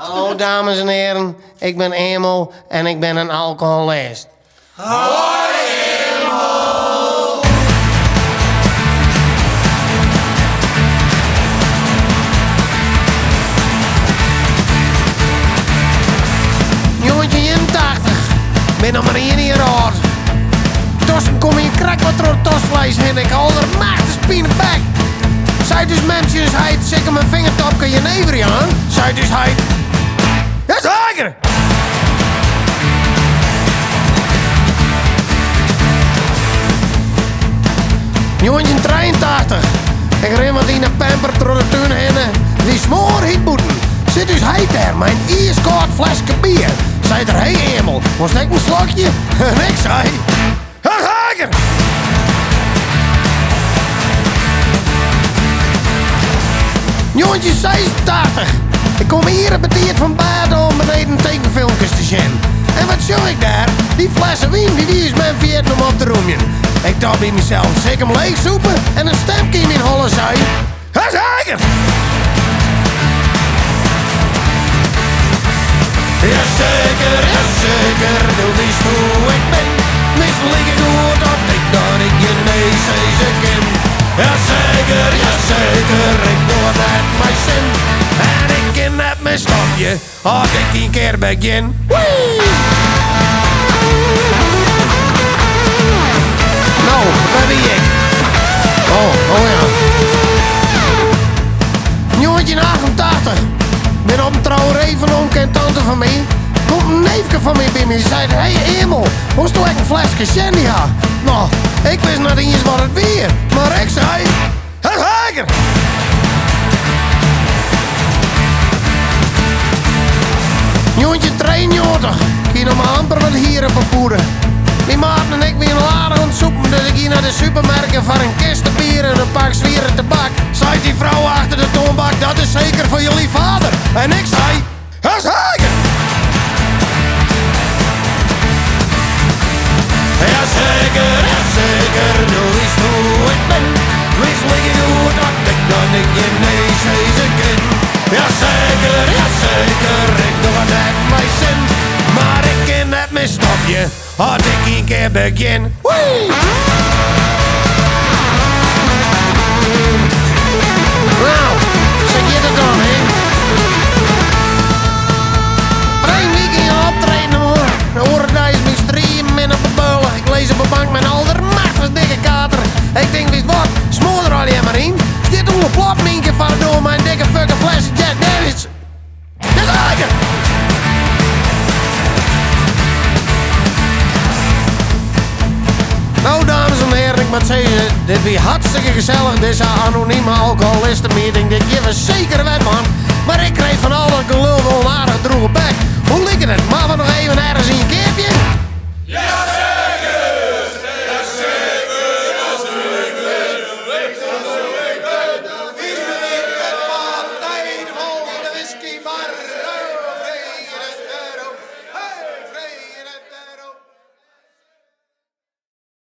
Hallo dames en heren, ik ben Emel en ik ben een alcoholist. Hoi Emel! Jongetje 81, ben nog maar 1 jaar oud. Tussen kom je krak wat door het tosvlees heen, ik hou er maakte spien bek. Zij dus mensen, hij zeker mijn vingertop kan je never aan. Zij dus hij. Ja, zeker! Jongetje 83, ik ren wat in de pamper door de tuin heen. Die smoor hiet boeten. Zit dus hij daar, mijn ijskoud flesje bier. Zei er, hey Emel, was ik een slokje? En ik zei, ja, zeker! Jongetje 86. Ik kom hier bediend van buiten om beneden tekenfilmpjes te zien. En wat zoek ik daar? Die flessen wien, die is mijn Vietnam op te roemen. Ik dacht bij mezelf, zeker hem leeg soepen en een stemke in mijn holle zei. Ja, zeker! Jazeker, jazeker, du wist hoe ik ben. Misschien ik goed dat ik je nee ze ken. Jazeker, jazeker, ik doe net mijn zin. En ik ken net mijn stapje, als ik 10 keer begin. Wee! Nou, waar ben ik? Oh ja. Jongetje 88. Ben op een trouwerij van oom en tante van mij. Komt een neefje van mij bij me. Die zei, hey Emel, was toch een flesje shandy ha? Nou, ik wist nog niet eens wat het weer. Maar ik zei, het zeker! Jongetje 93. Ik hier nog maar amper wat hier op een poeder. Die maat en ik weer een lader aan het soepen. Dus ik hier naar de supermarkt voor een kist bier en een pak zwieren tabak. Zei die vrouw achter de toonbak, dat is zeker voor jullie vader. En ik zei, ja zeker! Jazeker, jazeker, nu is hoe ik ben. Wees liggen goed dat ik je nee ze ken. Jazeker, jazeker, ik doe het net mijn zin. Maar ik ken net mijn stapje, als ik 1 keer begin. Wee! Nou, zeg je dat dan, hè? Vreemd week in je optreden, hoor. De oren is mijn stream en op de beulen. Ik lees op een bank met aldermachtig dikke kater. Ik denk, wist wat, smoor er al je maar in. Dit hoe een plop minken van door mijn dikke fucking flesje Jack Davids. Jazeker! Nou, dames en heren, ik moet zeggen, dit weer hartstikke gezellig. Deze anonieme alcoholistenmeeting, dit geven zeker wet, man. Maar ik kreeg van al dat gelul wel een aardig droge bek. Hoe liep het? Maar we nog even